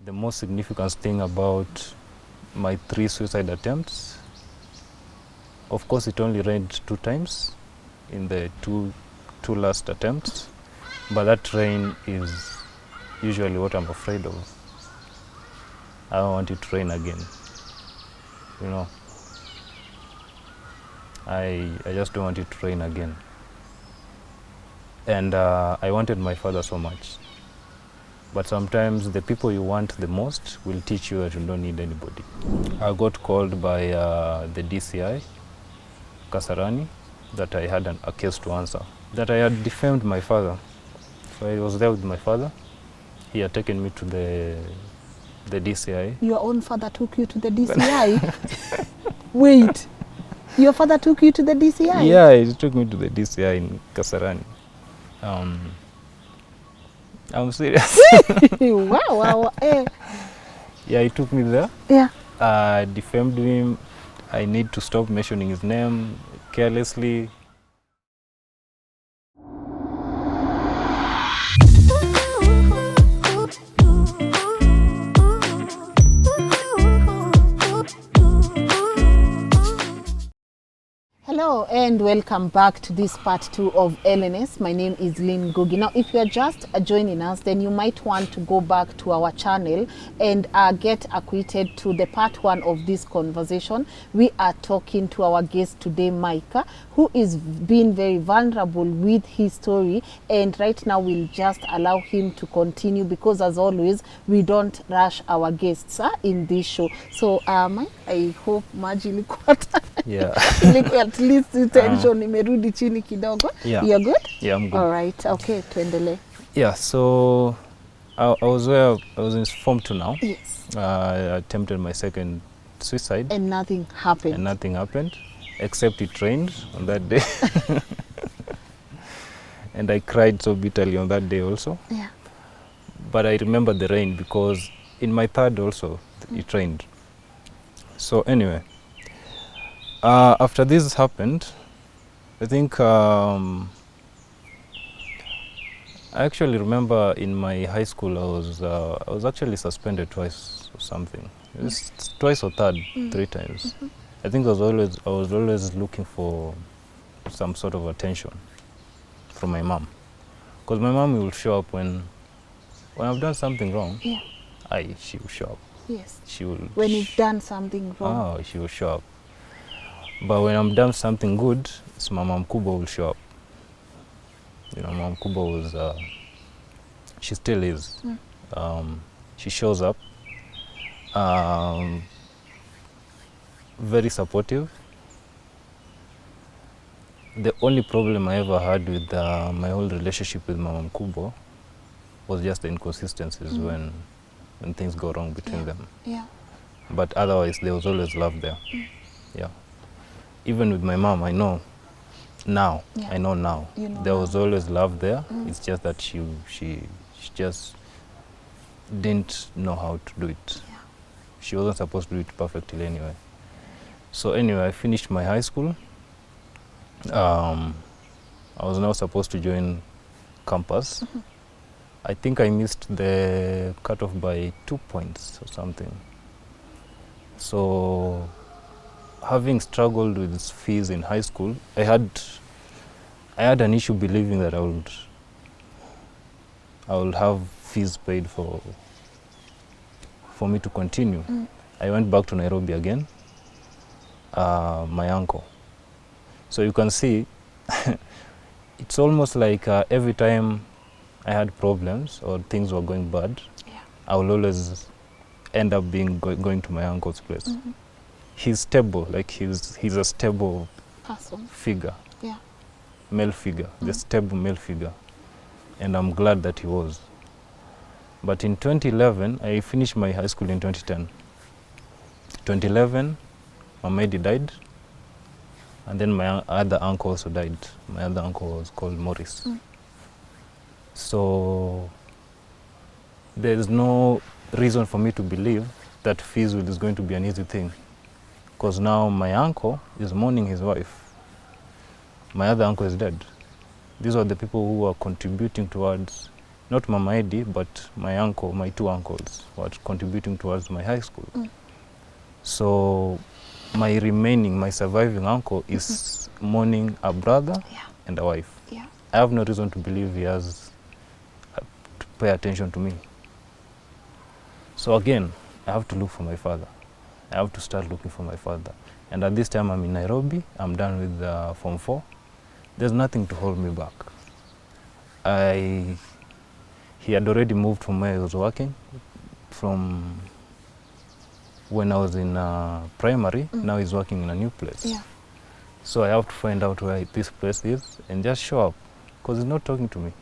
The most significant thing about my 3 suicide attempts, of course it only rained 2 times in the two last attempts, but that rain is usually what I'm afraid of. I don't want it to rain again, you know. I just don't want it to rain again. And I wanted my father so much. But sometimes the people you want the most will teach you that you don't need anybody. I got called by the DCI, Kasarani, that I had a case to answer, that I had defamed my father. So I was there with my father. He had taken me to the DCI. Your own father took you to the DCI? Wait, your father took you to the DCI? Yeah, he took me to the DCI in Kasarani. I'm serious. Wow. Yeah, he took me there. Yeah. I defamed him. I need to stop mentioning his name carelessly. Hello and welcome back to this part 2 of LNS. My name is Lynn Ngugi. Now, if you are just joining us, then you might want to go back to our channel and get acquainted to the part 1 of this conversation. We are talking to our guest today, Micah, who is being very vulnerable with his story, and right now we'll just allow him to continue because, as always, we don't rush our guests in this show. So, Mike, I hope maji ilikuwa Yeah. at least tension imerudi chini kidogo. Yeah. You're good? Yeah, I'm good. All right. Okay, tuendelee. Yeah, so I was where I was informed to now. Yes. I attempted my second suicide. And nothing happened. And nothing happened, except it rained on that day. And I cried so bitterly on that day also. Yeah. But I remember the rain because in my third also, it rained. So anyway, after this happened, I think I actually remember in my high school I was actually suspended twice or something. It was twice or three times. I think I was always looking for some sort of attention from my mom, because my mom will show up when I've done something wrong. Yeah. She will show up. Yes. She will. When you've done something wrong. Oh, she will show up. But when I'm done something good, it's my mom Kubo will show up. You know, Mom Kubo was, she still is. She shows up, very supportive. The only problem I ever had with my whole relationship with Mom Kubo was just the inconsistencies when things go wrong between them. Yeah. But otherwise, there was always love there. Yeah. Even with my mom, I know now. Yeah. I know now. You know there now. was always love there. It's just that she just didn't know how to do it. Yeah. She wasn't supposed to do it perfectly anyway. So anyway, I finished my high school. I was now supposed to join campus. I think I missed the cutoff by 2 points or something. So, having struggled with fees in high school, I had an issue believing that I would have fees paid for me to continue. I went back to Nairobi again. My uncle. So you can see, it's almost like every time I had problems or things were going bad, I will always end up going to my uncle's place. He's stable, like he's a stable Person. figure, Yeah. male figure, the stable male figure, and I'm glad that he was. But in 2011, I finished my high school in 2010. 2011, my lady died, and then my other uncle also died. My other uncle was called Morris. So there's no reason for me to believe that fees is going to be an easy thing, because now my uncle is mourning his wife. My other uncle is dead. These are the people who are contributing towards not Mama Eddie, but my uncle, my two uncles, were contributing towards my high school. So my surviving uncle is mourning a brother and a wife. I have no reason to believe he has to pay attention to me. So again, I have to look for my father. I have to start looking for my father. And at this time, I'm in Nairobi. I'm done with Form 4. There's nothing to hold me back. He had already moved from where I was working, from when I was in primary. Now he's working in a new place. So I have to find out where this place is and just show up, because he's not talking to me.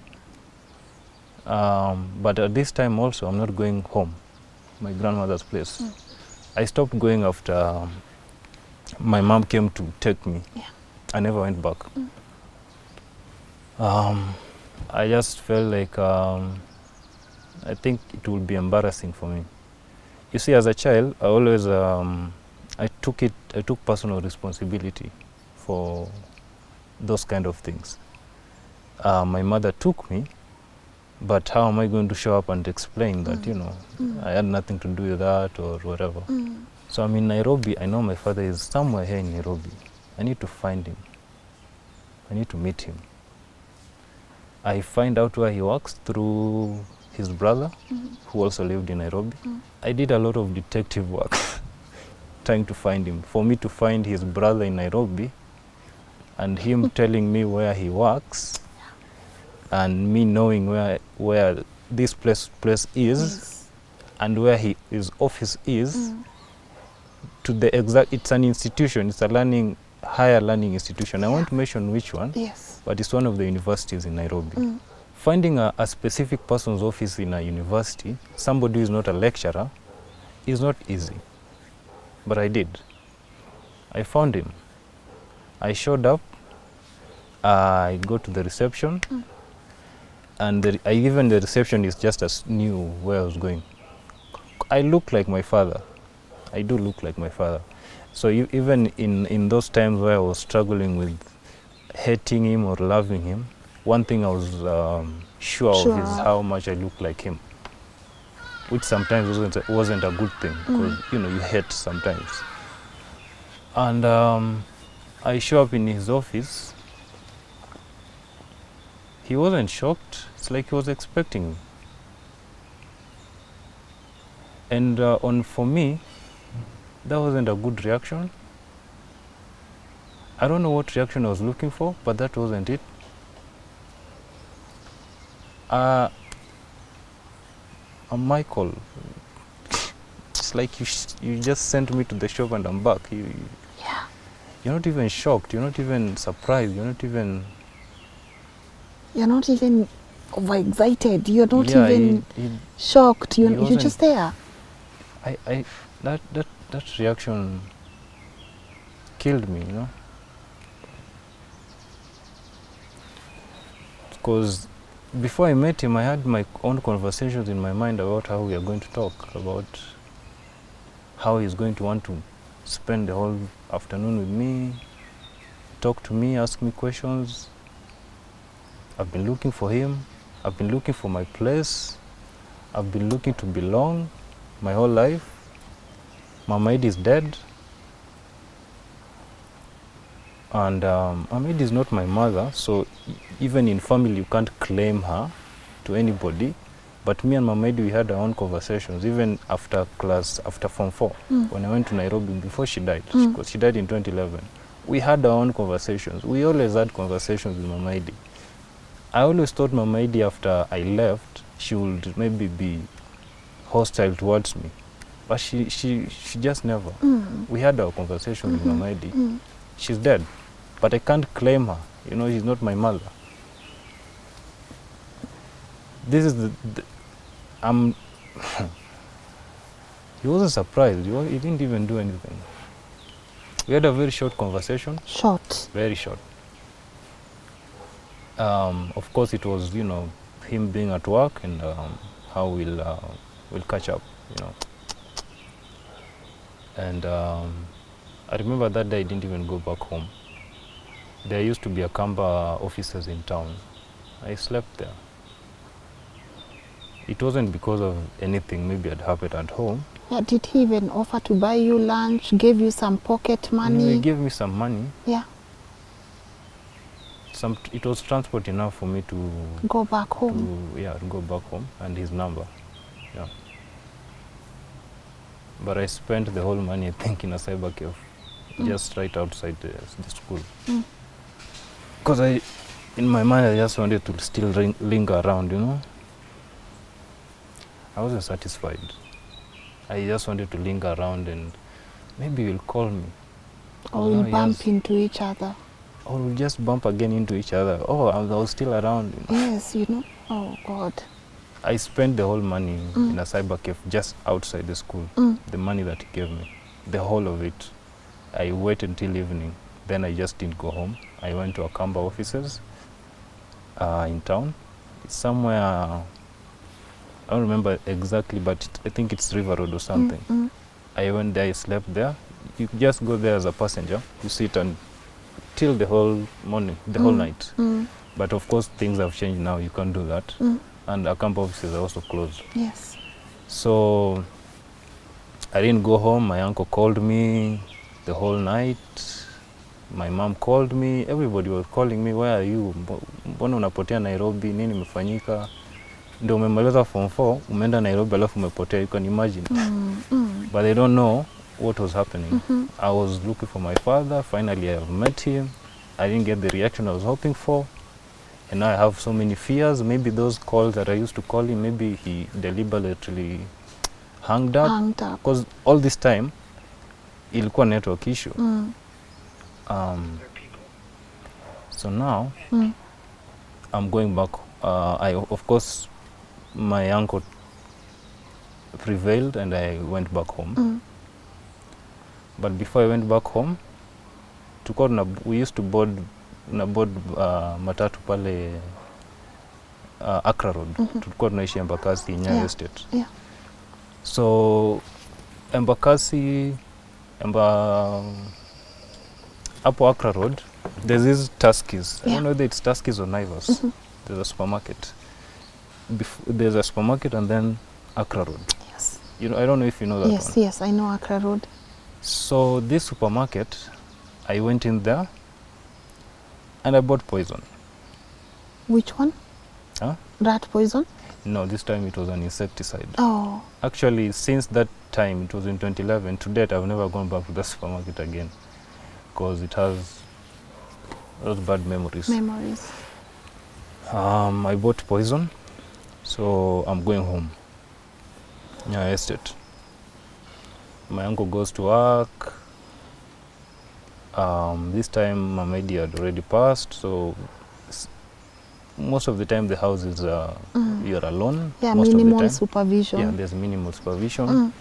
But at this time also, I'm not going home, my grandmother's place. I stopped going after my mom came to take me. I never went back. I just felt like I think it would be embarrassing for me. You see, as a child, I always I took personal responsibility for those kind of things. My mother took me, but how am I going to show up and explain that, you know, I had nothing to do with that or whatever? So I'm in Nairobi. I know my father is somewhere here in Nairobi. I need to find him. I need to meet him. I find out where he works through his brother, who also lived in Nairobi. I did a lot of detective work trying to find him. For me to find his brother in Nairobi and him telling me where he works and me knowing where this place is and where his office is, to the exact, it's an institution, it's a higher learning institution. I won't mention which one, but it's one of the universities in Nairobi. Finding a specific person's office in a university, somebody who is not a lecturer, is not easy. But I did. I found him. I showed up, I go to the reception, and even the receptionist just as knew where I was going. I look like my father. I do look like my father. So even in those times where I was struggling with hating him or loving him, one thing I was sure of is how much I look like him, which sometimes wasn't a good thing, because you know, you hate sometimes. And I show up in his office. He wasn't shocked. It's like he was expecting me. And for me, that wasn't a good reaction. I don't know what reaction I was looking for, but that wasn't it. Michael, it's like you just sent me to the shop and I'm back. You're not even shocked. You're not even surprised. You're not even overexcited. You're not even shocked. You're just there. That reaction killed me, you know, because before I met him, I had my own conversations in my mind about how we are going to talk, about how he's going to want to spend the whole afternoon with me, talk to me, ask me questions. I've been looking for him. I've been looking for my place. I've been looking to belong my whole life. Mama Eddie is dead. And Mama Eddie is not my mother, so even in family you can't claim her to anybody. But me and Mama Eddie, we had our own conversations, even after Form 4, when I went to Nairobi before she died, because she died in 2011. We had our own conversations. We always had conversations with Mama Eddie. I always thought Mama Eddie, after I left, she would maybe be hostile towards me. But she just never. We had our conversation with Mama Eddie. She's dead, but I can't claim her. You know, she's not my mother. This is he wasn't surprised. He didn't even do anything. We had a very short conversation. Short. Very short. Of course, it was, you know, him being at work and how we'll catch up, you know. And I remember that day I didn't even go back home. There used to be a Kamba offices in town. I slept there. it wasn't because of anything maybe had happened at home. Yeah, did he even offer to buy you lunch, give you some pocket money? He gave me some money. Yeah. It was transport enough for me to Go back home. to go back home, and his number. Yeah. But I spent the whole money, I think, in a cyber cafe, just right outside the school. Because in my mind, I just wanted to still linger around, you know. I wasn't satisfied. I just wanted to linger around, and maybe you'll call me. Or we'll bump into each other. Or we'll just bump again into each other. Oh, I was still around. You know? Yes, you know. Oh, God. I spent the whole money in a cyber cafe just outside the school. The money that he gave me, the whole of it. I waited until evening. Then I just didn't go home. I went to Akamba offices in town. It's somewhere, I don't remember exactly, but I think it's River Road or something. I went there, I slept there. You just go there as a passenger. You sit till the whole morning, the whole night. But of course, things have changed now. You can't do that. And Akamba offices are also closed. Yes. So I didn't go home. My uncle called me the whole night. My mom called me. Everybody was calling me, where are you? Mbona unapotea Nairobi? Nini imefanyika? Ndio umemaliza form 4, umeenda Nairobi alafu umepotea. You can imagine. But they don't know what was happening. I was looking for my father. Finally, I have met him. I didn't get the reaction I was hoping for. And now I have so many fears. Maybe those calls that I used to call him, maybe he deliberately hung up. Because all this time, ilikuwa network issue. So now, I'm going back. Of course, my uncle prevailed and I went back home. But before I went back home, we used to board matatu pale Accra Road. Tulikuwa tunaishi Embakasi, Nyayo Estate. So Embakasi, hapo Accra Road, there's these Tuskies. I don't know whether it's Tuskies or Naivas. There's a supermarket. There's a supermarket and then Accra Road. Yes. You know, I don't know if you know that one. Yes, I know Accra Road. So this supermarket, I went in there and I bought poison. Which one? Huh? Rat poison? No, this time it was an insecticide. Oh. Actually, since that time, it was in 2011, to date I've never gone back to the supermarket again. Because it has those bad memories. I bought poison, so I'm going home. Nyayo Estate. My uncle goes to work. This time my lady had already passed, so most of the time the house is you're alone. Yeah, most minimal of the time. supervision. Yeah, there's minimal supervision.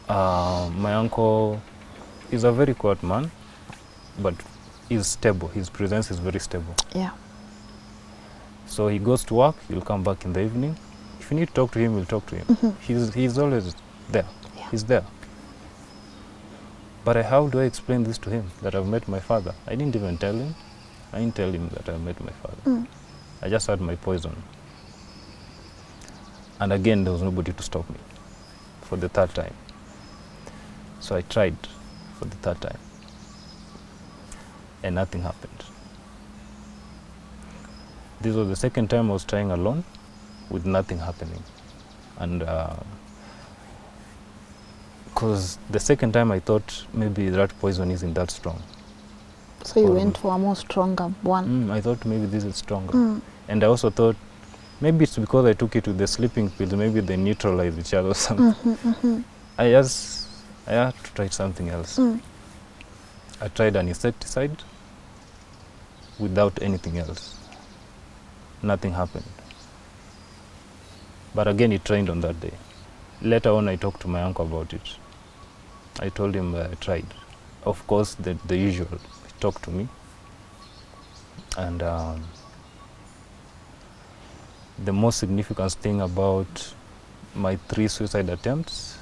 My uncle is a very quiet man, but he's stable. His presence is very stable. Yeah. So he goes to work, he'll come back in the evening. If you need to talk to him, we'll talk to him. He's always there. Yeah. He's there. But how do I explain this to him, that I've met my father? I didn't even tell him. I didn't tell him that I met my father. I just had my poison. And again, there was nobody to stop me for the third time. So I tried for the third time. And nothing happened. This was the second time I was trying alone with nothing happening. And because the second time I thought maybe that poison isn't that strong. So you went for a more stronger one? I thought maybe this is stronger. And I also thought maybe it's because I took it with the sleeping pills, maybe they neutralize each other or something. I had to try something else. I tried an insecticide without anything else. Nothing happened. But again, it rained on that day. Later on, I talked to my uncle about it. I told him I tried. Of course, the usual. He talked to me. And the most significant thing about my 3 suicide attempts,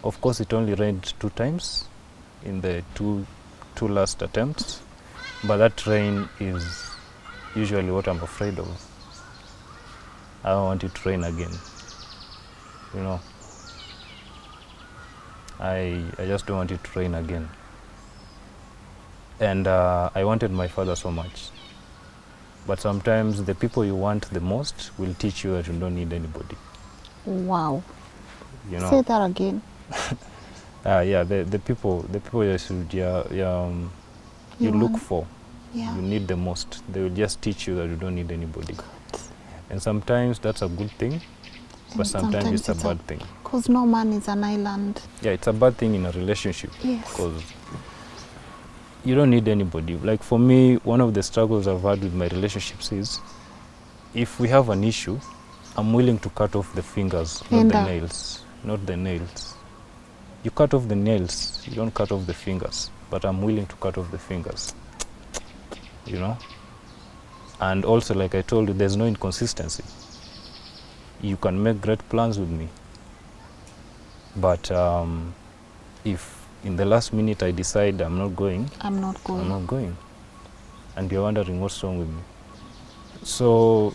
of course, it only rained 2 times in the two last attempts. But that rain is usually what I'm afraid of. I don't want it to rain again. You know, I just don't want it to rain again. And I wanted my father so much. But sometimes the people you want the most will teach you that you don't need anybody. Wow. You know? Say that again. Yeah, the people you should you look for, Yeah. you need the most. They will just teach you that you don't need anybody. And sometimes that's a good thing, but sometimes it's a bad thing. Because no man is an island. Yeah, it's a bad thing in a relationship. Yes. Because you don't need anybody. Like for me, one of the struggles I've had with my relationships is, if we have an issue, I'm willing to cut off the fingers, not the nails. Not the nails. You cut off the nails, you don't cut off the fingers. But I'm willing to cut off the fingers. You know? And also, like I told you, there's no inconsistency. You can make great plans with me. But if in the last minute I decide I'm not going. I'm not going. And you're wondering what's wrong with me. So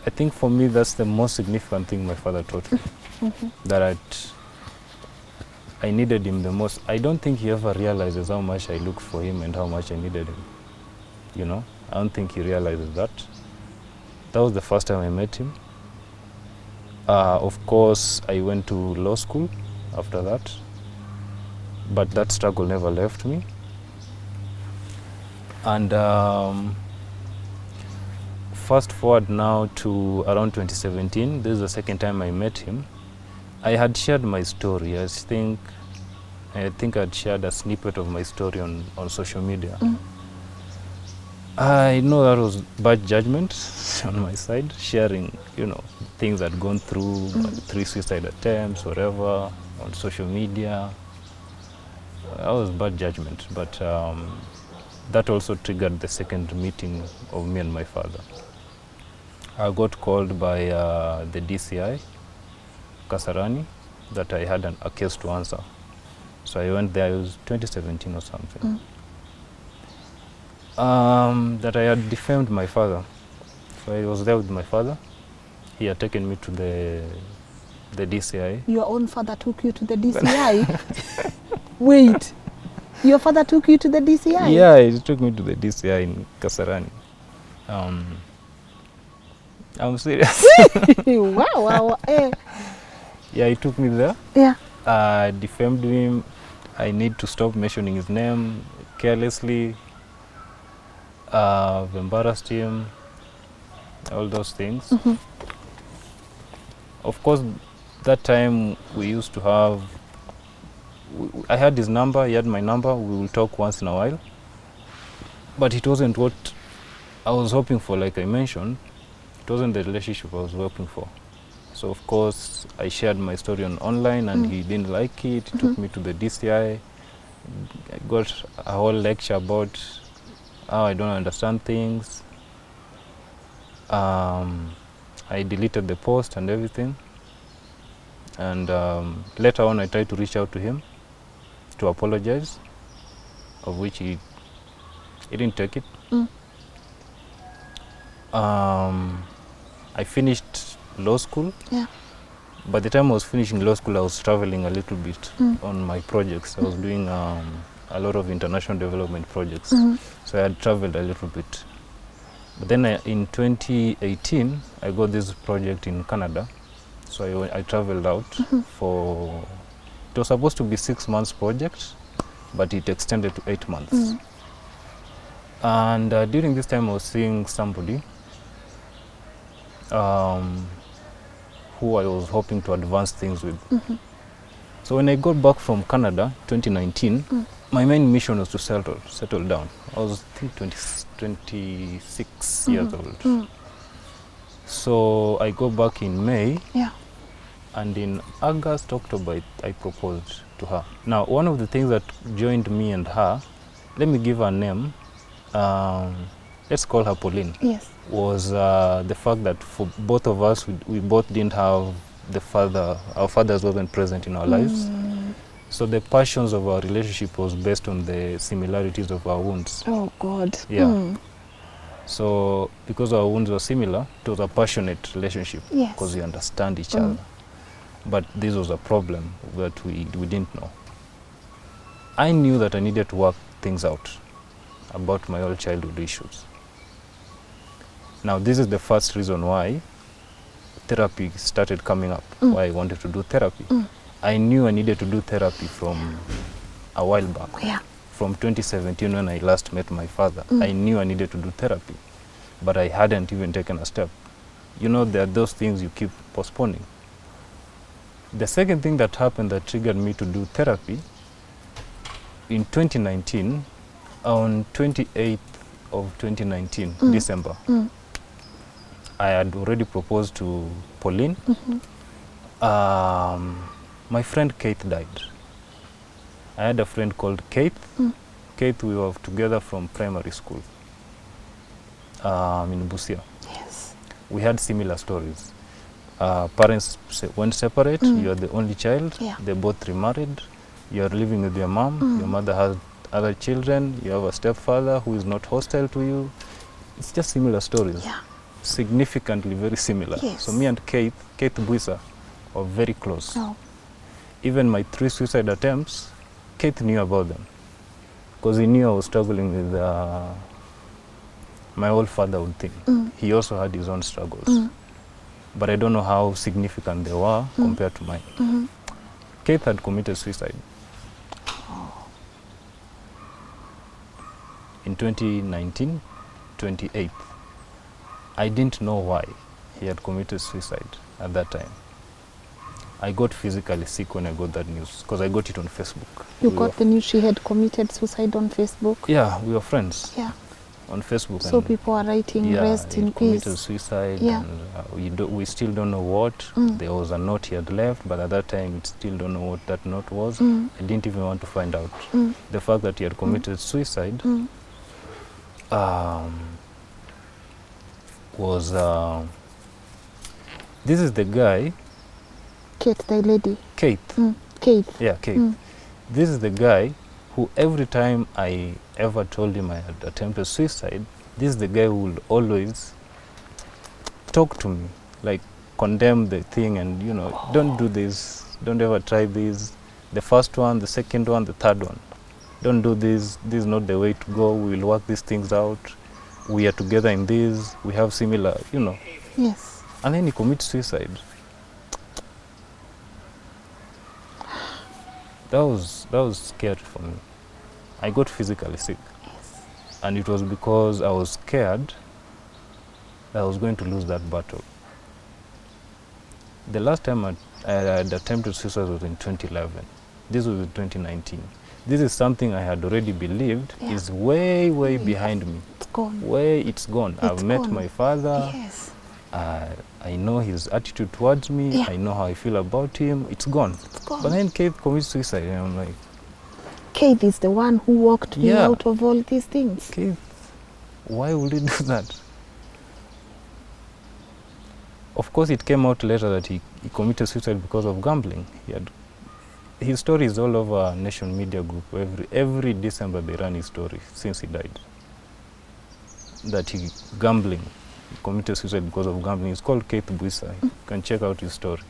I think for me that's the most significant thing my father taught me. That I needed him the most. I don't think he ever realizes how much I looked for him and how much I needed him. You know, I don't think he realizes that. That was the first time I met him. Of course, I went to law school after that. But that struggle never left me. And fast forward now to around 2017, this is the second time I met him. I had shared my story. I think I'd shared a snippet of my story on social media. I know that was bad judgment on my side, sharing, you know, things I'd gone through, 3 suicide attempts, whatever, on social media. That was bad judgment, but that also triggered the second meeting of me and my father. I got called by the DCI, Kasarani, that I had a case to answer. So I went there, it was 2017 or something. That I had defamed my father. So I was there with my father. He had taken me to the DCI. Your own father took you to the DCI? Wait, your father took you to the DCI? Yeah, he took me to the DCI in Kasarani. I'm serious. Wow. Yeah, he took me there. Yeah. Defamed him. I need to stop mentioning his name carelessly. Embarrassed him. All those things. Of course, that time we used to have. I had his number, he had my number, we will talk once in a while. But it wasn't what I was hoping for, like I mentioned. It wasn't the relationship I was hoping for. So of course, I shared my story online and he didn't like it. He took me to the DCI. I got a whole lecture about how I don't understand things. I deleted the post and everything. And later on, I tried to reach out to him to apologize, of which he didn't take it. I finished law school. Yeah. By the time I was finishing law school, I was traveling a little bit on my projects. I was doing a lot of international development projects. So I had traveled a little bit. But then in 2018, I got this project in Canada. So I traveled out for, it was supposed to be 6 months project, but it extended to 8 months. And during this time I was seeing somebody who I was hoping to advance things with. So when I got back from Canada, 2019, my main mission was to settle down. I was, I think, 26 years old. So I go back in May. Yeah. And in August, October, I proposed to her. Now, one of the things that joined me and her, let me give her a name, let's call her Pauline. Yes. Was the fact that for both of us, we both didn't have the father, our fathers wasn't present in our lives. So the passions of our relationship was based on the similarities of our wounds. Oh God. Yeah. So because our wounds were similar, it was a passionate relationship Yes. because we understand each other. But this was a problem that we didn't know. I knew that I needed to work things out about my old childhood issues. Now, this is the first reason why therapy started coming up, why I wanted to do therapy. I knew I needed to do therapy from a while back. Yeah. From 2017 when I last met my father, I knew I needed to do therapy, but I hadn't even taken a step. You know, there are those things you keep postponing. The second thing that happened that triggered me to do therapy, in 2019, on 28th of 2019, December, I had already proposed to Pauline. My friend Kate died. I had a friend called Kate. Kate, we were together from primary school in Busia. Yes. We had similar stories. Parents went separate. You are the only child. Yeah. They both remarried. You are living with your mom. Your mother has other children. You have a stepfather who is not hostile to you. It's just similar stories. Yeah. Significantly very similar. Yes. So me and Kate Buisa, were very close. Oh. Even my 3 suicide attempts, Kate knew about them because he knew I was struggling with my old fatherhood thing. He also had his own struggles, but I don't know how significant they were compared to mine. Kate had committed suicide in 2019, 28th. I didn't know why he had committed suicide at that time. I got physically sick when I got that news because I got it on Facebook. You got the news she had committed suicide on Facebook? Yeah, we were friends. Yeah. On Facebook. So and people are writing, yeah, rest he in committed peace. suicide, Yeah. and we still don't know what. There was a note he had left, but at that time we still don't know what that note was. I didn't even want to find out. The fact that he had committed suicide was this is the guy, Kate, the lady. Kate. Kate. Yeah, Kate. This is the guy who every time I ever told him I had attempted suicide, this is the guy who will always talk to me, like condemn the thing and, you know, don't do this, don't ever try this. The first one, the second one, the third one. Don't do this is not the way to go, we will work these things out. We are together in this, we have similar, you know. Yes. And then he commits suicide. That was scary for me. I got physically sick. Yes. And it was because I was scared that I was going to lose that battle. The last time I had attempted suicide was in 2011. This was in 2019. This is something I had already believed is way behind me. It's gone. It's gone. I've met my father. Yes. I know his attitude towards me. Yeah. I know how I feel about him. It's gone. It's gone. But then Kate commits suicide, and I'm like, Kate is the one who walked me out of all these things. Kate, why would he do that? Of course, it came out later that he committed suicide because of gambling. His story is all over Nation Media Group. Every December they run his story since he died. That he committed suicide because of gambling. It's called Kate Buisa. You can check out his story.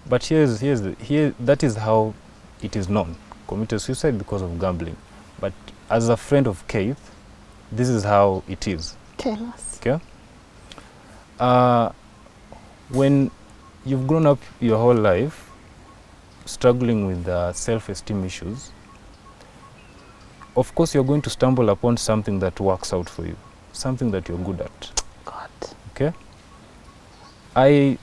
But that is how it is known. Committed suicide because of gambling. But as a friend of Kate, this is how it is. Tell us. Okay? When you've grown up your whole life struggling with self-esteem issues, of course you're going to stumble upon something that works out for you, something that you're good at. God. Okay? I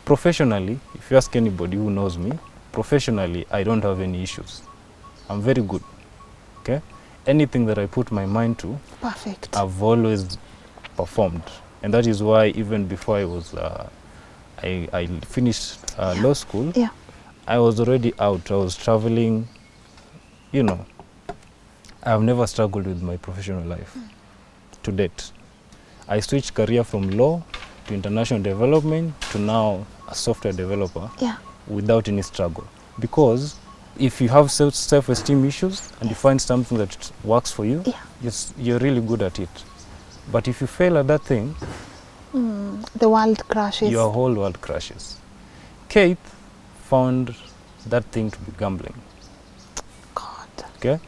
professionally, if you ask anybody who knows me, professionally I don't have any issues. I'm very good. Okay? Anything that I put my mind to, perfect. I've always performed. And that is why even before I finished law school, I was already out. I was traveling, you know. I've never struggled with my professional life to date. I switched career from law to international development to now a software developer without any struggle. Because if you have self-esteem issues and you find something that works for you, you're really good at it. But if you fail at that thing, the world crashes. Your whole world crashes. Kate found that thing to be gambling. God. Okay?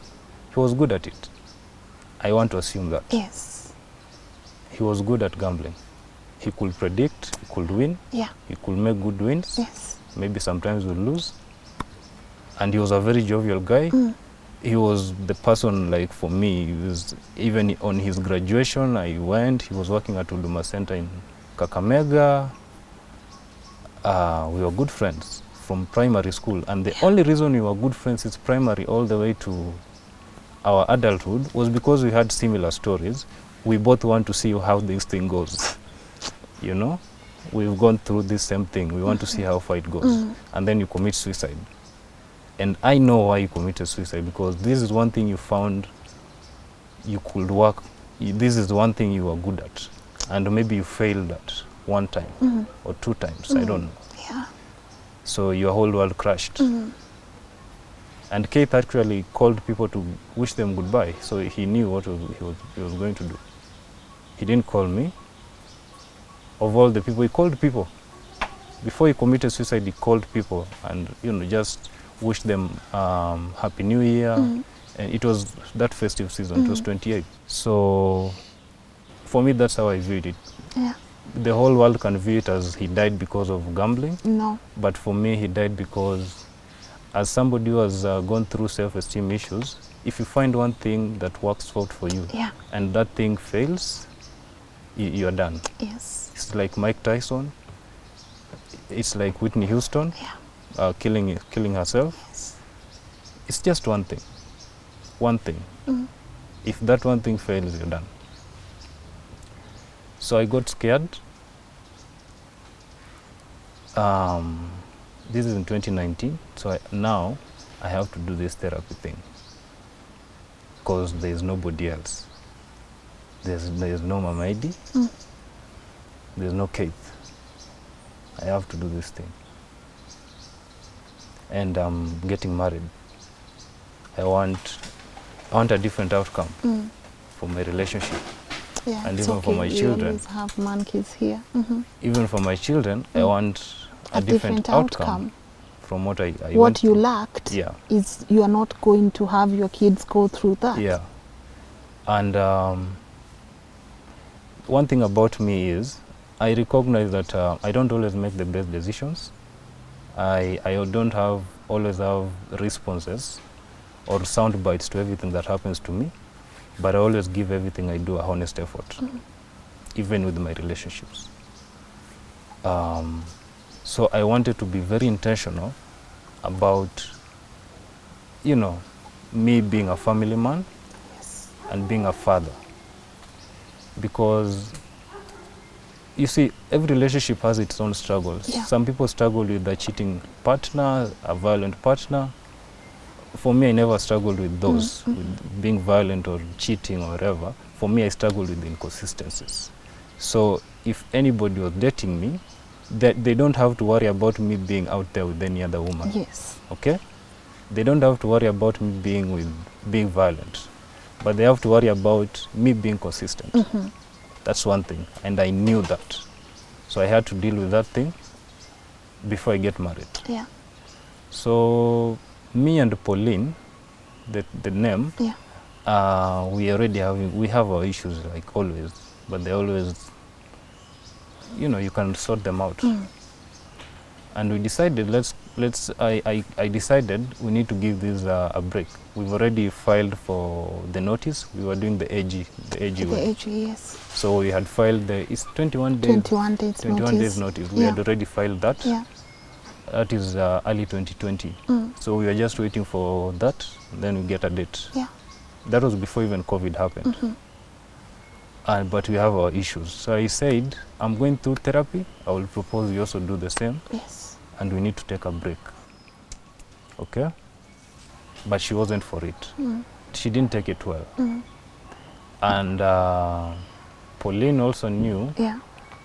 He was good at it. I want to assume that. Yes. He was good at gambling. He could predict, he could win, Yeah. he could make good wins. Yes. Maybe sometimes we'll lose. And he was a very jovial guy. He was the person, like, for me, he was, even on his graduation, he was working at Huduma Center in Kakamega. We were good friends from primary school. And the only reason we were good friends is primary all the way to our adulthood was because we had similar stories. We both want to see how this thing goes. You know? We've gone through this same thing. We want to see how far it goes. And then you commit suicide. And I know why you committed suicide, because this is one thing you found you could work. This is one thing you are good at. And maybe you failed at one time or two times. I don't know. Yeah. So your whole world crashed. And Keith actually called people to wish them goodbye. So he knew what he was going to do. He didn't call me. Of all the people, he called people. Before he committed suicide, he called people and, just wished them Happy New Year. And it was that festive season. It was 28. So for me, that's how I viewed it. Yeah. The whole world can view it as he died because of gambling. No. But for me, he died because, as somebody who has gone through self-esteem issues, if you find one thing that works out for you, and that thing fails, you're done. Yes. It's like Mike Tyson. It's like Whitney Houston. Killing herself. Yes. It's just one thing. One thing. If that one thing fails, you're done. So I got scared. This is in 2019. So now I have to do this therapy thing because there's nobody else. There's no Mama Edi. There's no Kate. I have to do this thing. And I'm getting married. I want a different outcome for my relationship. Yeah, and it's even for okay. my We children. always have monkeys here. Even for my children, I want a different outcome from what I What went you through. lacked Yeah. is you are not going to have your kids go through that. Yeah. And one thing about me is I recognize that I don't always make the best decisions. I don't always have responses or sound bites to everything that happens to me, but I always give everything I do a honest effort, even with my relationships. So I wanted to be very intentional about, me being a family man and being a father. Because, you see, every relationship has its own struggles. Yeah. Some people struggle with a cheating partner, a violent partner. For me, I never struggled with those, with being violent or cheating or whatever. For me, I struggled with inconsistencies. So if anybody was dating me, they don't have to worry about me being out there with any other woman. Yes. Okay? They don't have to worry about me being violent. But they have to worry about me being consistent. That's one thing. And I knew that. So I had to deal with that thing before I get married. Yeah. So me and Pauline, the name, we have our issues like always, but they always, you can sort them out. And we decided I decided we need to give this a break. We've already filed for the notice. We were doing the AG way. The AG, yes. So we had filed it's 21 days. 21 days 21 notice. days notice. We had already filed that. Yeah. That is early 2020. So we were just waiting for that, then we get a date. Yeah. That was before even COVID happened. But we have our issues. So I said, I'm going through therapy. I will propose you also do the same. Yes. And we need to take a break. Okay? But she wasn't for it. She didn't take it well. And Pauline also knew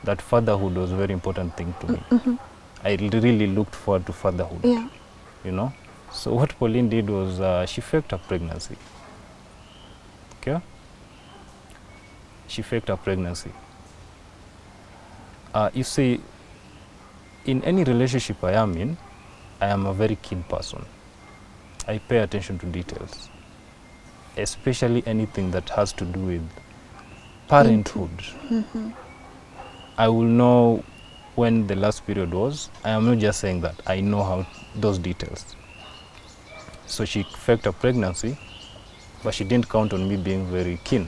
that fatherhood was a very important thing to me. I really looked forward to fatherhood. Yeah. So what Pauline did was she faked her pregnancy. Okay? She faked her pregnancy. You see, in any relationship I am in, I am a very keen person. I pay attention to details, especially anything that has to do with parenthood. I will know when the last period was. I am not just saying that. I know how those details. So she faked her pregnancy, but she didn't count on me being very keen.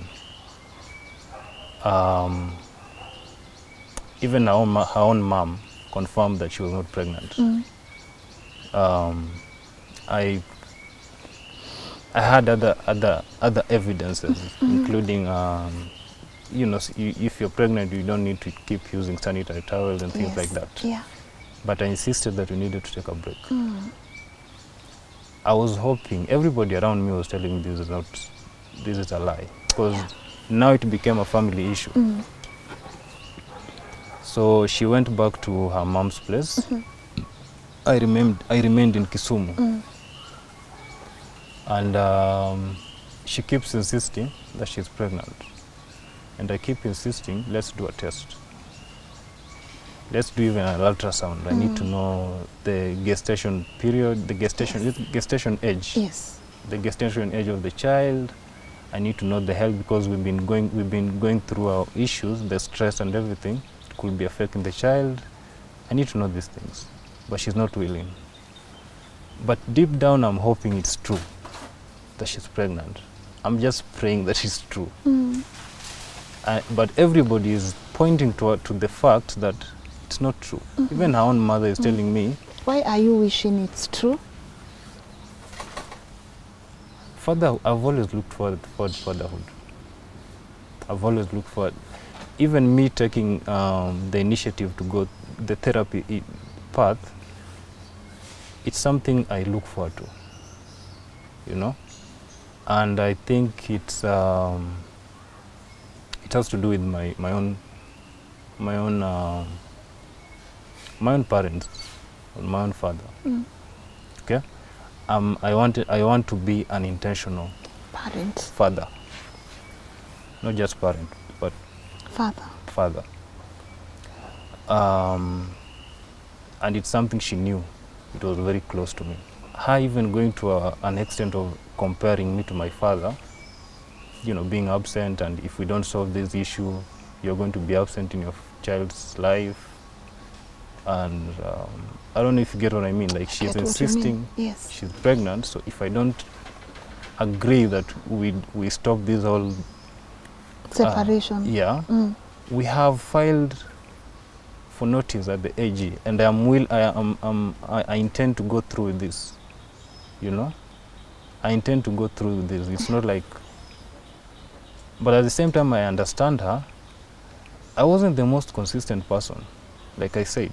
Even her own mom confirmed that she was not pregnant. I had other evidences, including you know, if you're pregnant, you don't need to keep using sanitary towels and things like that. Yeah. But I insisted that we needed to take a break. I was hoping, everybody around me was telling me this is a lie, because now it became a family issue. So she went back to her mom's place. I remained in Kisumu. And she keeps insisting that she's pregnant. And I keep insisting, let's do a test. Let's do even an ultrasound. I need to know the gestation period, the gestation age. Yes. The gestation age of the child. I need to know the health, because we've been going through our issues, the stress and everything. It could be affecting the child. I need to know these things. But she's not willing. But deep down, I'm hoping it's true that she's pregnant. I'm just praying that it's true. But everybody is pointing to the fact that it's not true. Even her own mother is telling me. Why are you wishing it's true? I've always looked forward to fatherhood. I've always looked forward. Even me taking the initiative to go the therapy path, it's something I look forward to, you know? And I think it has to do with my own parents, my own father. Okay, I want to be an intentional father, not just parent, but father. And it's something she knew. It was very close to me. Her even going to an extent of comparing me to my father, you know, being absent, and if we don't solve this issue, you're going to be absent in your child's life. And I don't know if you get what I mean. Like, she's insisting she's pregnant, so if I don't agree that we stop this whole separation, we have filed for notice at the AG, and I intend to go through with this, you know. I intend to go through with this. It's not like, but at the same time, I understand her. I wasn't the most consistent person, like I said.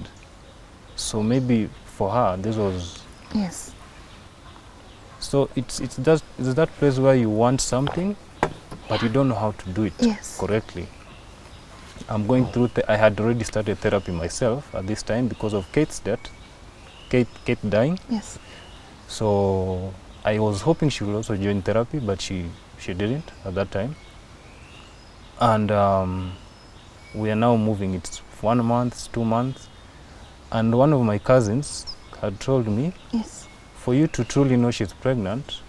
So maybe for her, this was... Yes. So it's that place where you want something, but you don't know how to do it correctly. I'm going through, I had already started therapy myself at this time because of Kate's death, Kate dying. Yes. So I was hoping she would also join therapy, but she didn't at that time. And we are now moving, it's 1 month, 2 months. And one of my cousins had told me, for you to truly know she's pregnant,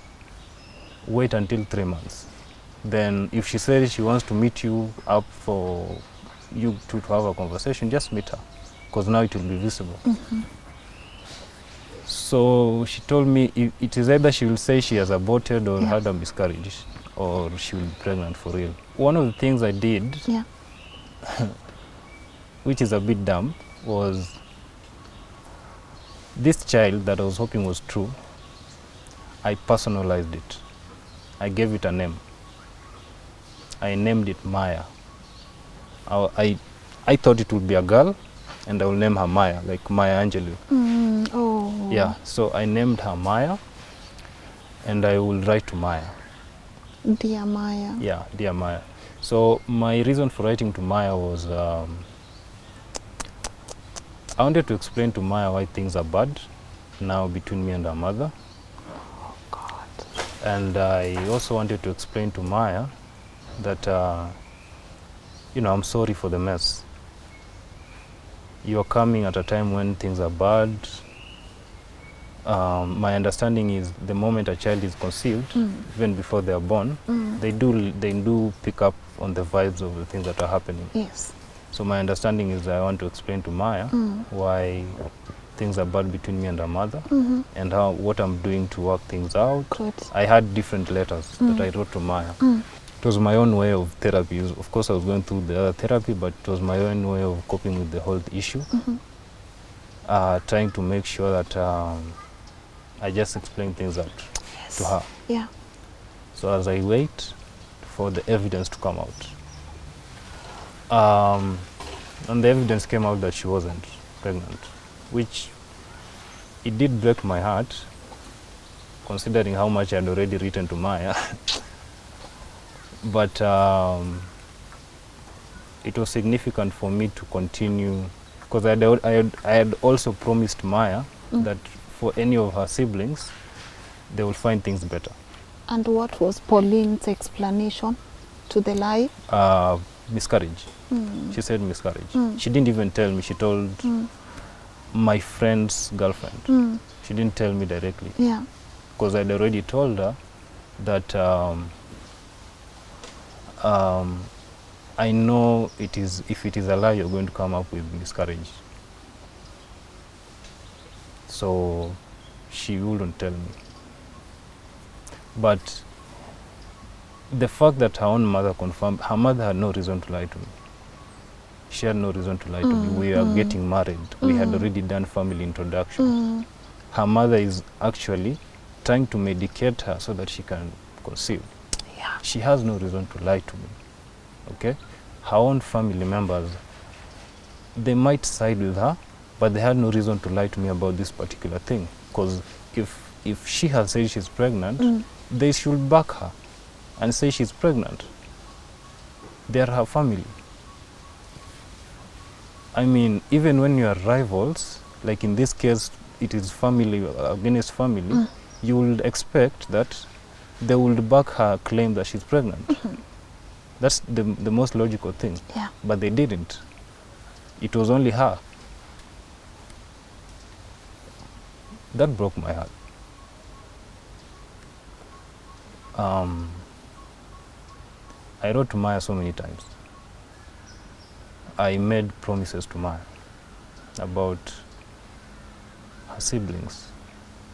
wait until 3 months. Then if she says she wants to meet you up for you to have a conversation, just meet her, because now it will be visible. So she told me it is either she will say she has aborted or had a miscarriage, or she will be pregnant for real. One of the things I did, which is a bit dumb, was this child that I was hoping was true, I personalized it. I gave it a name. I named it Maya. I thought it would be a girl, and I will name her Maya, like Maya Angelou. Yeah, so I named her Maya, and I will write to Maya. Dear Maya. Yeah, dear Maya. So my reason for writing to Maya was I wanted to explain to Maya why things are bad now between me and her mother. And I also wanted to explain to Maya that, I'm sorry for the mess. You are coming at a time when things are bad. My understanding is the moment a child is conceived, even before they are born, they do pick up on the vibes of the things that are happening. Yes. So my understanding is I want to explain to Maya why things are bad between me and her mother, and what I'm doing to work things out. Good. I had different letters that I wrote to Maya. It was my own way of therapy. Of course, I was going through the other therapy, but it was my own way of coping with the whole issue. Trying to make sure that I just explain things out to her. Yeah. So as I wait for the evidence to come out, and the evidence came out that she wasn't pregnant, which it did break my heart, considering how much I had already written to Maya. But it was significant for me to continue, because I had also promised Maya that for any of her siblings, they will find things better. And what was Pauline's explanation to the lie? Miscarriage. She said miscarriage. She didn't even tell me. She told my friend's girlfriend. She didn't tell me directly. Yeah. Because I'd already told her that I know if it is a lie, you're going to come up with miscarriage. So she wouldn't tell me. But the fact that her own mother confirmed, her mother had no reason to lie to me. She had no reason to lie to me. We are getting married. We had already done family introductions. Her mother is actually trying to medicate her so that she can conceive. Yeah. She has no reason to lie to me. Okay? Her own family members, they might side with her, but they had no reason to lie to me about this particular thing. Because if she has said she's pregnant, they should back her and say she's pregnant. They are her family. I mean, even when you are rivals, like in this case, it is family against family, you would expect that they would back her claim that she's pregnant. That's the most logical thing. Yeah. But they didn't. It was only her. That broke my heart. I wrote to Maya so many times. I made promises to Maya about her siblings,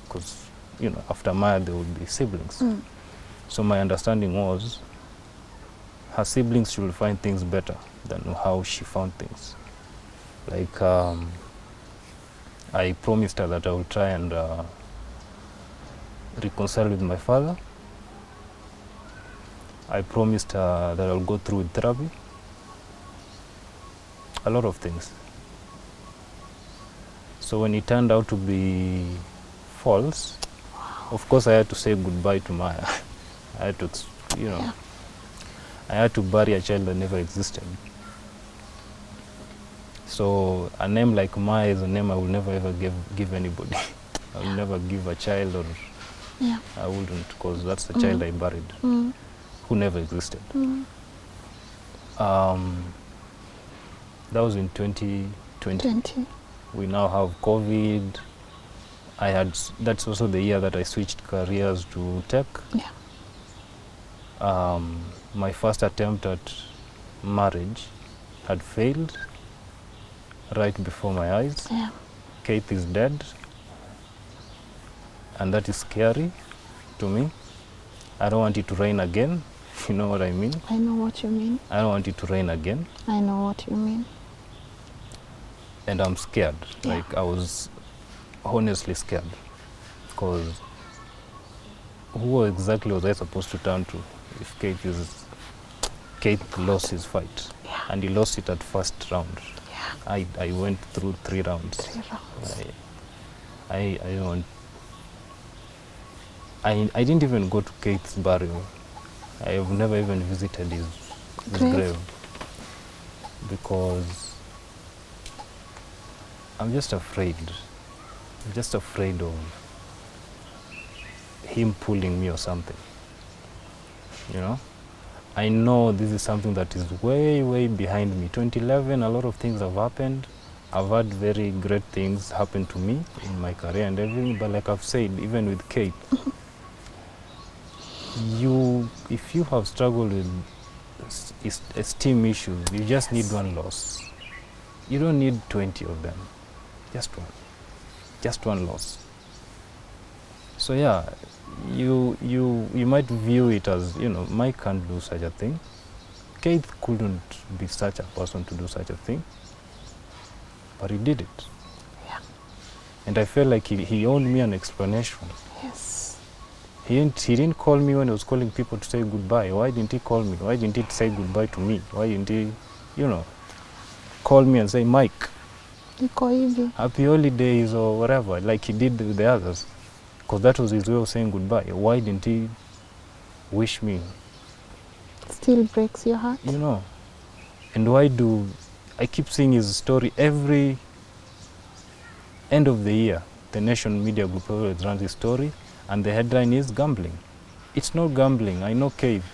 because after Maya there would be siblings. So my understanding was her siblings should find things better than how she found things. Like I promised her that I would try and reconcile with my father. I promised her that I'll go through with therapy. A lot of things. So when it turned out to be false, of course I had to say goodbye to Maya. I had to, I had to bury a child that never existed. So a name like Maya is a name I will never ever give anybody. I will never give a child, or I wouldn't, because that's the child I buried, who never existed. That was in 2020. We now have COVID. That's also the year that I switched careers to tech. Yeah. My first attempt at marriage had failed right before my eyes. Yeah. Kate is dead, and that is scary to me. I don't want it to rain again, if you know what I mean. I know what you mean. I don't want it to rain again. I know what you mean. And I'm scared. Yeah. Like, I was honestly scared, because who exactly was I supposed to turn to if Kate lost his fight? Yeah. And he lost it at first round. Yeah. I went through 3 rounds. 3 rounds. I didn't even go to Kate's burial. I have never even visited his grave, because I'm just afraid. I'm just afraid of him pulling me or something. You know, I know this is something that is way, way behind me. 2011, a lot of things have happened. I've had very great things happen to me in my career and everything, but like I've said, even with Kate, if you have struggled with esteem issues, you just need one loss. You don't need 20 of them, just one loss. So yeah, you might view it as, you know, Mike can't do such a thing. Kate couldn't be such a person to do such a thing, but he did it. Yeah. And I felt like he owed me an explanation. Yes. He didn't call me when he was calling people to say goodbye. Why didn't he call me? Why didn't he say goodbye to me? Why didn't he, you know, call me and say, Mike, happy holidays or whatever, like he did with the others? Because that was his way of saying goodbye. Why didn't he wish me? Still breaks your heart. You know. And why do I keep seeing his story every end of the year? The Nation Media Group always runs his story, and the headline is gambling. It's not gambling. I know Cave.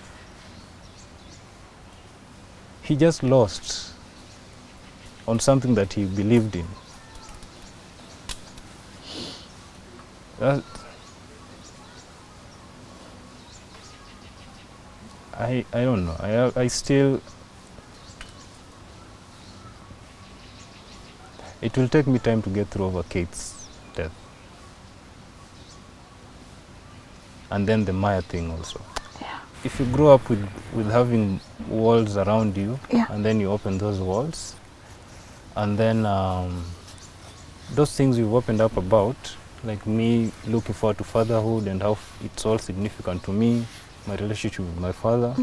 He just lost on something that he believed in. I don't know. I still... It will take me time to get through over Kate's death. And then the Maya thing also. Yeah. If you grow up with having walls around you, yeah. and then you open those walls, and then those things you've opened up about, like me looking forward to fatherhood and how it's all significant to me, my relationship with my father,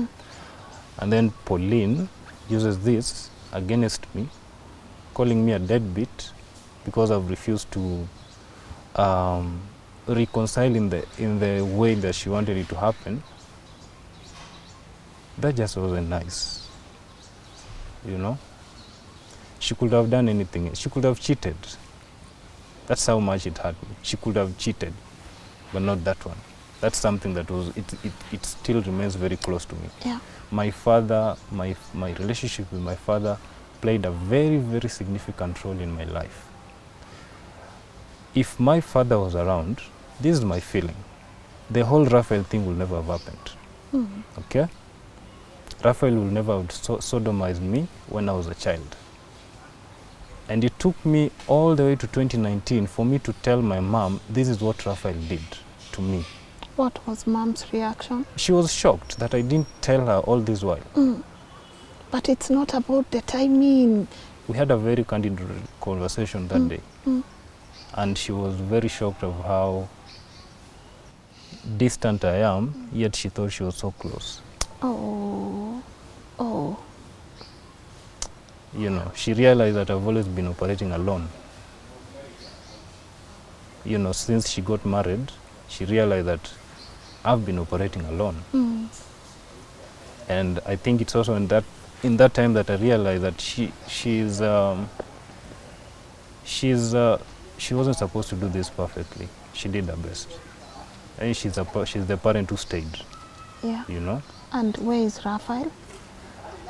and then Pauline uses this against me, calling me a deadbeat because I've refused to reconcile in the way that she wanted it to happen. That just wasn't nice, you know. She could have done anything. She could have cheated. That's how much it hurt me. She could have cheated, but not that one. That's something that was, it still remains very close to me. Yeah. My father, my relationship with my father played a very, very significant role in my life. If my father was around, this is my feeling, the whole Raphael thing will never have happened. Okay? Raphael will never have sodomized me when I was a child. And it took me all the way to 2019 for me to tell my mom, this is what Raphael did to me. What was mom's reaction? She was shocked that I didn't tell her all this while. But it's not about the timing. We had a very candid conversation that day. And she was very shocked of how distant I am, yet she thought she was so close. Oh. You know, she realized that I've always been operating alone. You know, since she got married, she realized that I've been operating alone. And I think it's also in that time that I realized that she wasn't supposed to do this perfectly. She did her best. And she's the parent who stayed. Yeah. You know? And where is Raphael?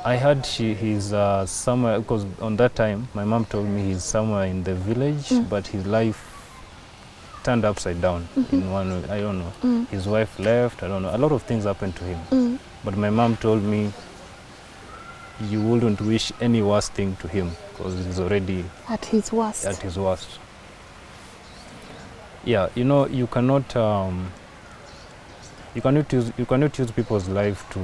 I heard he's somewhere, because on that time, my mom told me he's somewhere in the village, but his life turned upside down in one way. I don't know. His wife left, I don't know. A lot of things happened to him. But my mom told me, you wouldn't wish any worse thing to him, because he's already at his worst. At his worst. Yeah, you know, you cannot use people's life to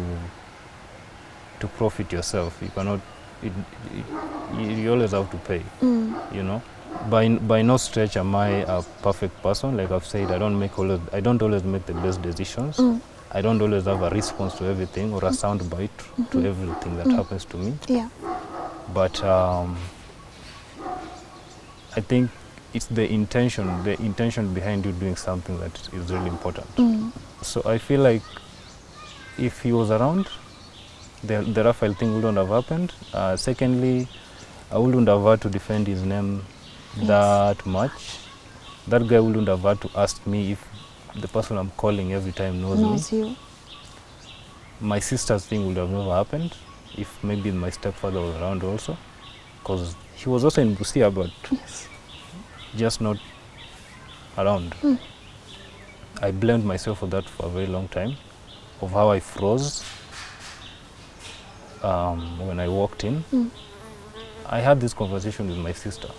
profit yourself. You cannot. You always have to pay. You know, by no stretch am I a perfect person. Like I've said, I don't always make the best decisions. I don't always have a response to everything or a sound bite to everything that happens to me. Yeah. But I think it's the intention behind you doing something that is really important. So I feel like if he was around, the Raphael thing wouldn't have happened. Secondly, I wouldn't have had to defend his name that much. That guy wouldn't have had to ask me if the person I'm calling every time knows Knows me. you. My sister's thing would have never happened if maybe my stepfather was around also, because he was also in Busia, but Yes. just not around. I blamed myself for that for a very long time, of how I froze when I walked in. I had this conversation with my sister.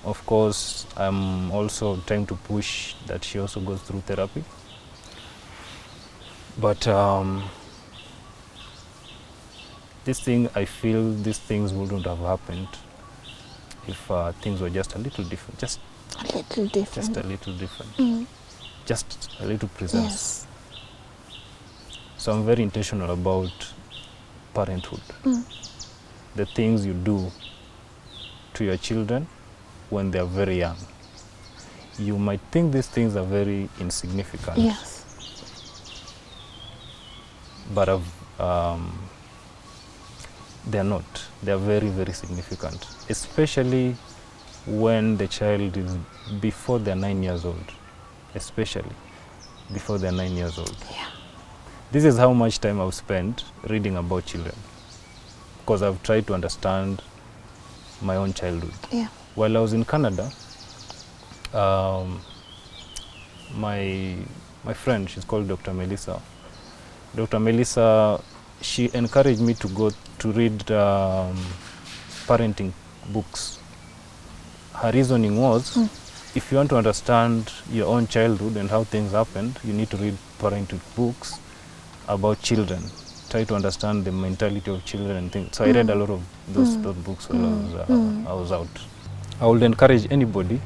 Of course, I'm also trying to push that she also goes through therapy. But this thing, I feel these things wouldn't have happened if things were just a little different. Just A little different. Just a little different. Just a little presence. Yes. So I'm very intentional about parenthood. The things you do to your children when they are very young. You might think these things are very insignificant. Yes. But they're not. They're very, very significant. Especially when the child is before they're 9 years old. Especially before they're 9 years old. Yeah. This is how much time I've spent reading about children, because I've tried to understand my own childhood. Yeah. While I was in Canada, my friend, she's called Dr. Melissa. Dr. Melissa, she encouraged me to go to read parenting books. Her reasoning was, if you want to understand your own childhood and how things happened, you need to read parenting books about children. Try to understand the mentality of children and things. So I read a lot of those books while I was out. I would encourage anybody,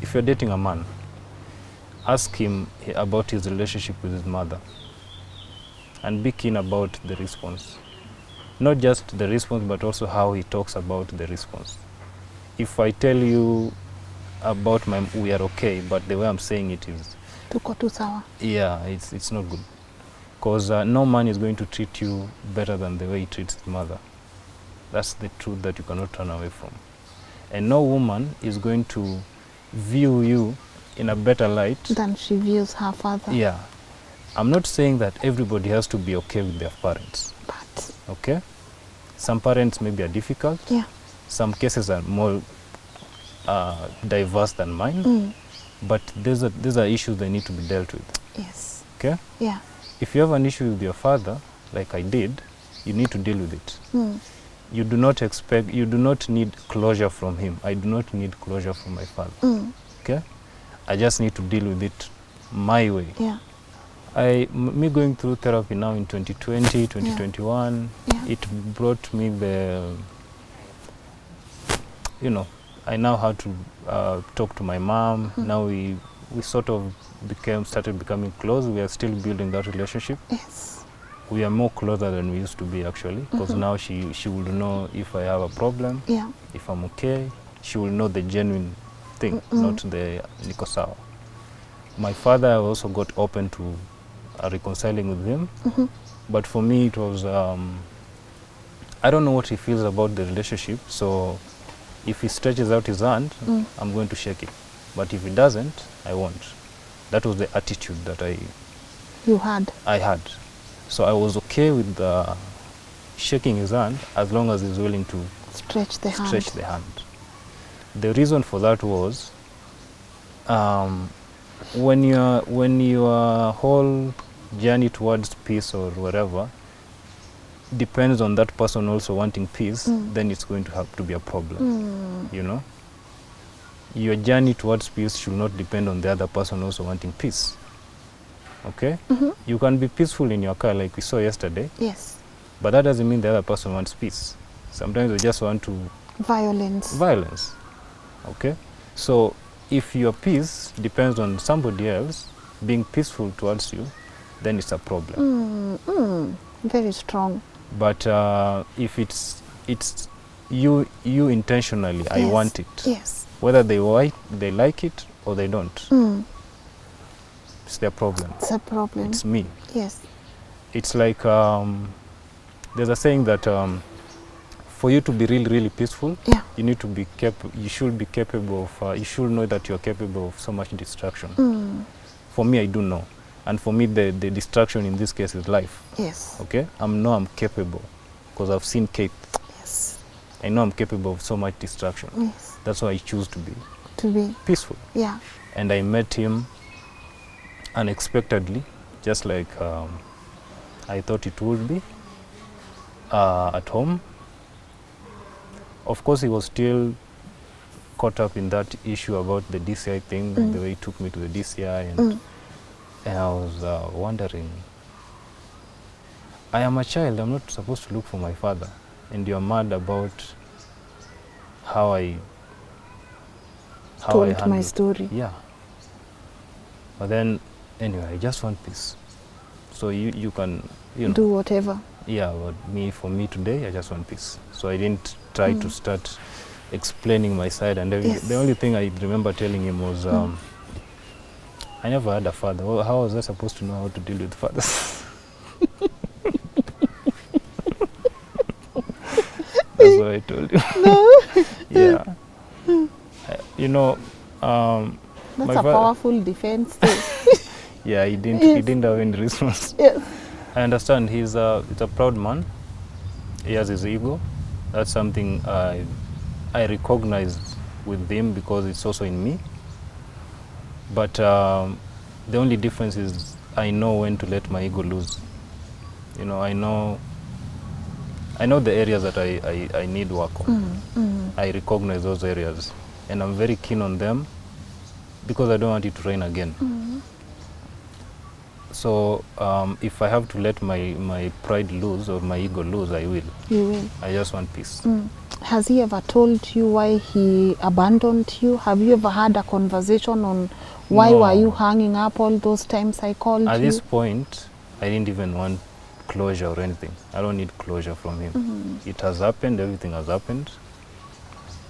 if you're dating a man, ask him about his relationship with his mother and be keen about the response. Not just the response, but also how he talks about the response. If I tell you about we are okay, but the way I'm saying it is, Tuko tu sawa. yeah, it's not good. Because no man is going to treat you better than the way he treats his mother. That's the truth that you cannot turn away from. And no woman is going to view you in a better light Than she views her father. Yeah. I'm not saying that everybody has to be okay with their parents. But Okay? Some parents maybe are difficult. yeah. Some cases are more diverse than mine. But these are issues that need to be dealt with. Yes. Okay? Yeah. If you have an issue with your father, like I did, you need to deal with it. You do not need closure from him. I do not need closure from my father. Okay? I just need to deal with it my way. Yeah. Me going through therapy now in 2020, 2021, Yeah. it brought me I now had to talk to my mom. Now we sort of started becoming close. We are still building that relationship. Yes. We are more closer than we used to be, actually, because now she will know if I have a problem, Yeah. if I'm okay. She will know the genuine thing, not the niko sawa. My father also got open to reconciling with him, but for me it was, I don't know what he feels about the relationship, so if he stretches out his hand, I'm going to shake it. But if he doesn't, I won't. That was the attitude that I had. So I was okay with shaking his hand as long as he's willing to Stretch the hand. The reason for that was, when your whole journey towards peace or whatever depends on that person also wanting peace, then it's going to have to be a problem. You know, your journey towards peace should not depend on the other person also wanting peace. Okay? You can be peaceful in your car like we saw yesterday. Yes. But that doesn't mean the other person wants peace. Sometimes they just want to violence. Okay? So if your peace depends on somebody else being peaceful towards you, then it's a problem. Very strong. But if it's you intentionally, Yes. I want it. Yes. Whether they like it or they don't. It's their problem. It's a problem. It's me. Yes. It's like, there's a saying that for you to be really, really peaceful, Yeah. you need to be you should be capable of, you should know that you're capable of so much distraction. for me, I do know. And for me, the distraction in this case is life. Yes. Okay? I'm capable because I've seen Kate. Yes. I know I'm capable of so much distraction. Yes. That's why I choose to be peaceful. Yeah. And I met him unexpectedly, just like I thought it would be, at home. Of course, he was still caught up in that issue about the DCI thing, the way he took me to the DCI, and I was wondering, I am a child, I'm not supposed to look for my father, and you're mad about how I Told my handled. story. Yeah. But then, anyway, I just want peace. So you can, you know. Do whatever. Yeah, but for me today, I just want peace. So I didn't try to start explaining my side and everything. Yes. The only thing I remember telling him was, I never had a father. Well, how was I supposed to know how to deal with fathers? That's what I told you. No. Yeah. You know, That's my a powerful defense too. yeah, he didn't. Yes. He didn't have any response. Yes. I understand. He's a proud man. He has his ego. That's something I recognize with him because it's also in me. But the only difference is I know when to let my ego loose. You know, I know the areas that I need work on. I recognize those areas, and I'm very keen on them because I don't want it to rain again. So if I have to let my pride loose or my ego loose, I will. You will. I just want peace. Has he ever told you why he abandoned you? Have you ever had a conversation on why No. were you hanging up all those times I called At you? this point, I didn't even want closure or anything. I don't need closure from him. It has happened, everything has happened.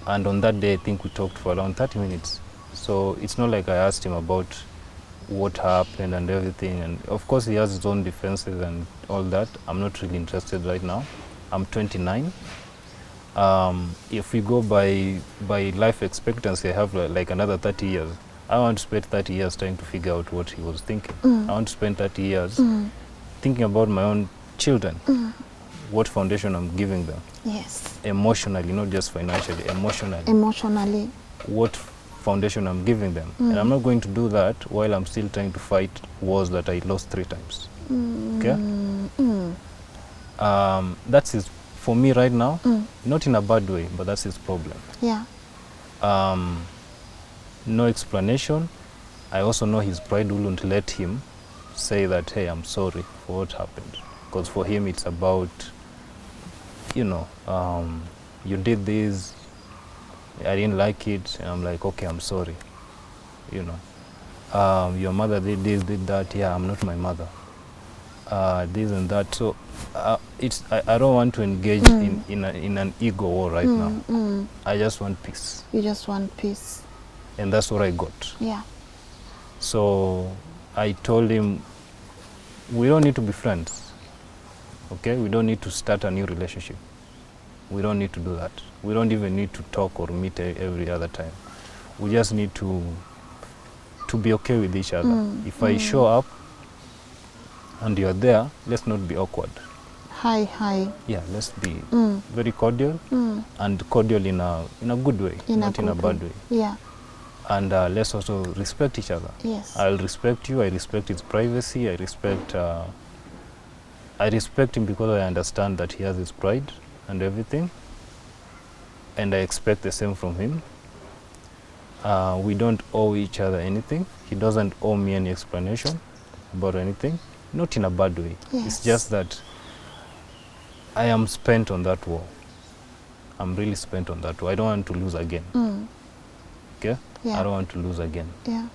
And on that day, I think we talked for around 30 minutes. So it's not like I asked him about what happened and everything. And of course, he has his own defenses and all that. I'm not really interested right now. I'm 29. If we go by life expectancy, I have like another 30 years. I want to spend 30 years trying to figure out what he was thinking. I want to spend 30 years thinking about my own children, what foundation I'm giving them. Yes. Emotionally, not just financially, emotionally. Emotionally. What foundation I'm giving them. And I'm not going to do that while I'm still trying to fight wars that I lost 3 times. Okay? That's his, for me right now, not in a bad way, but that's his problem. Yeah. No explanation. I also know his pride wouldn't let him say that, hey, I'm sorry for what happened. Because for him it's about, you know, you did this, I didn't like it, and I'm like, okay, I'm sorry. You know, your mother did this, did that, yeah, I'm not my mother. This and that. So I don't want to engage in an ego war right now. I just want peace. You just want peace. And that's what I got. Yeah. So I told him, we don't need to be friends. Okay? We don't need to start a new relationship. We don't need to do that. We don't even need to talk or meet every other time. We just need to be okay with each other. If I show up and you're there, let's not be awkward. Hi. Yeah, let's be very cordial and cordial in a good way, not in a bad way. Yeah. And let's also respect each other. Yes. I'll respect you. I respect his privacy. I respect him because I understand that he has his pride and everything. And I expect the same from him. We don't owe each other anything. He doesn't owe me any explanation about anything. Not in a bad way. Yes. It's just that I am spent on that war. I'm really spent on that war. I don't want to lose again. Okay? Yeah. I don't want to lose again. Yeah.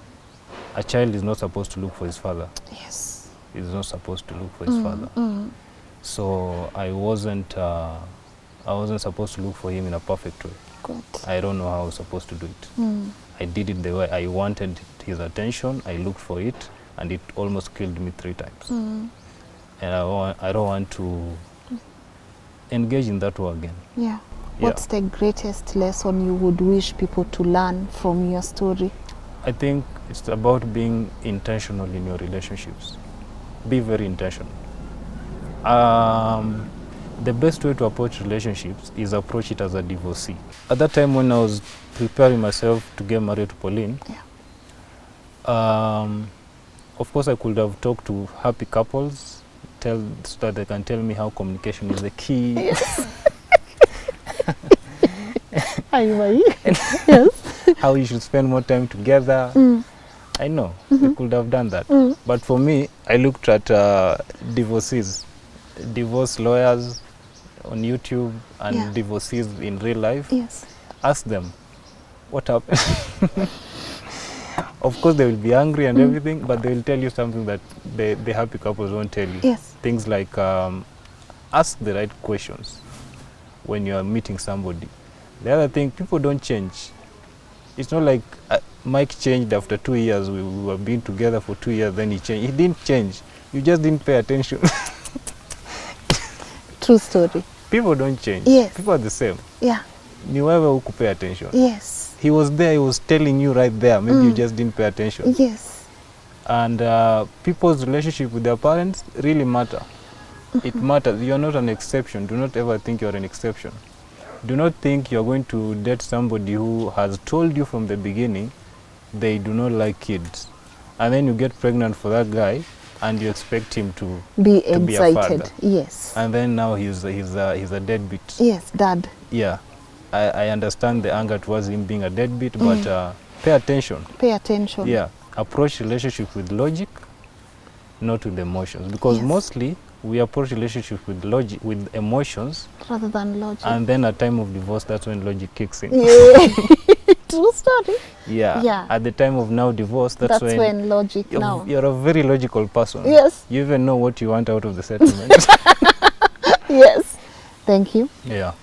A child is not supposed to look for his father. Yes. He's not supposed to look for his father. So I wasn't supposed to look for him in a perfect way. Good. I don't know how I was supposed to do it. I did it the way I wanted his attention. I looked for it, and it almost killed me 3 times. And I don't want to engage in that war again. Yeah. What's the greatest lesson you would wish people to learn from your story? I think it's about being intentional in your relationships. Be very intentional. The best way to approach relationships is approach it as a divorcee. At that time when I was preparing myself to get married to Pauline, of course I could have talked to happy couples, so that they can tell me how communication is the key. Yes. Yes. How you should spend more time together. I know, we could have done that. But for me, I looked at divorcees, divorce lawyers on YouTube and divorcees in real life. Yes. Ask them, what happened? Of course, they will be angry and everything, but they will tell you something that the happy couples won't tell you. Yes. Things like, ask the right questions when you are meeting somebody. The other thing, people don't change. It's not like Mike changed after 2 years. We were being together for 2 years, then he changed. He didn't change. You just didn't pay attention. True story. People don't change. Yes. People are the same. Yeah. Ni wewe huku pay attention. Yes. He was there, he was telling you right there. Maybe you just didn't pay attention. Yes. And people's relationship with their parents really matter. It matters. You are not an exception. Do not ever think you are an exception. Do not think you are going to date somebody who has told you from the beginning they do not like kids. And then you get pregnant for that guy and you expect him to Be a excited. father. Yes. And then now he's a deadbeat. Yes, dad. Yeah. I understand the anger towards him being a deadbeat, but pay attention. Pay attention. Yeah. Approach relationship with logic, not with emotions. Because mostly we approach relationships with logic, with emotions, rather than logic. and then at time of divorce, that's when logic kicks in. Yeah. True story. Yeah. Yeah. At the time of now divorce, that's when logic you're a very logical person. Yes. You even know what you want out of the settlement. Yes. Thank you. Yeah.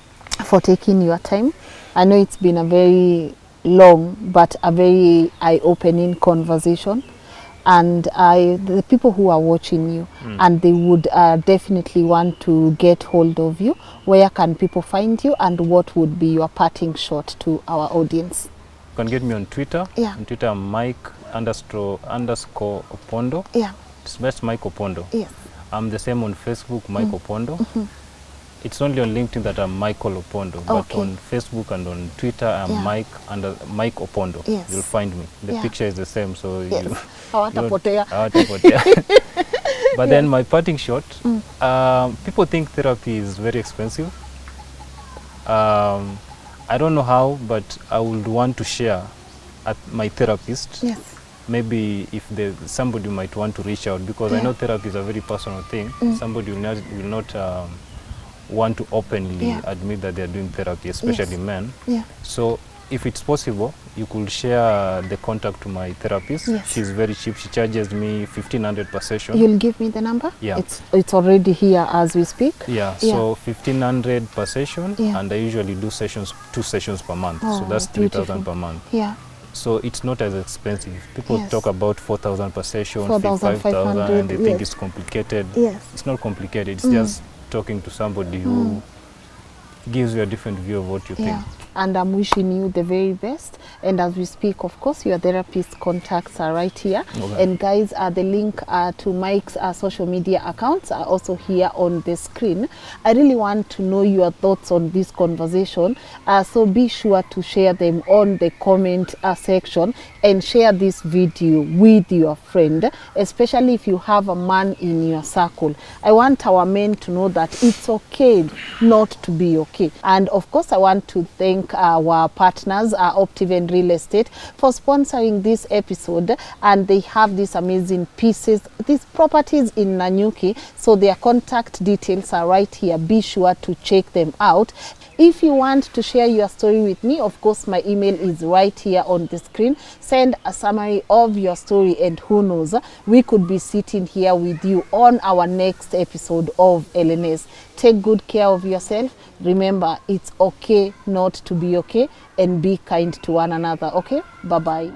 For taking your time. I know it's been a very long but a very eye-opening conversation, and the people who are watching you and they would definitely want to get hold of you, where can people find you and what would be your parting shot to our audience? You can get me on Twitter. Yeah. On Twitter, I'm Mike__Opondo. Yeah. It's best Mike Opondo. Yes. I'm the same on Facebook, Mike Opondo. It's only on LinkedIn that I'm Michael Opondo, but on Facebook and on Twitter I'm Mike Opondo. Yes. You'll find me. The picture is the same, so Hawatapotea. But then my parting shot, people think therapy is very expensive. I don't know how, but I would want to share at my therapist. Yes. Maybe if somebody might want to reach out, because I know therapy is a very personal thing. Somebody will not want to openly admit that they're doing therapy, especially men. Yeah. So if it's possible, you could share the contact to my therapist. Yes. She's very cheap. She charges me 1,500 per session. You'll give me the number? Yeah. It's already here as we speak. Yeah. So 1,500 per session, and I usually do 2 sessions per month. So that's 3,000 per month. Yeah. So it's not as expensive. People talk about 4,000 per session, 4,500, 5,000, and they think it's complicated. Yes. It's not complicated. It's just talking to somebody who gives you a different view of what you think. And I'm wishing you the very best. And as we speak, of course, your therapist contacts are right here. Okay. And guys, the link to Mike's social media accounts are also here on the screen. I really want to know your thoughts on this conversation. So be sure to share them on the comment section, and share this video with your friend, especially if you have a man in your circle. I want our men to know that it's okay not to be okay. And of course, I want to thank our partners, Optiven Real Estate, for sponsoring this episode, and they have these amazing pieces, these properties in Nanyuki, so their contact details are right here. Be sure to check them out. If you want to share your story with me, of course, my email is right here on the screen. Send a summary of your story, and who knows, we could be sitting here with you on our next episode of LNS. Take good care of yourself. Remember, it's okay not to be okay, and be kind to one another, okay? Bye-bye.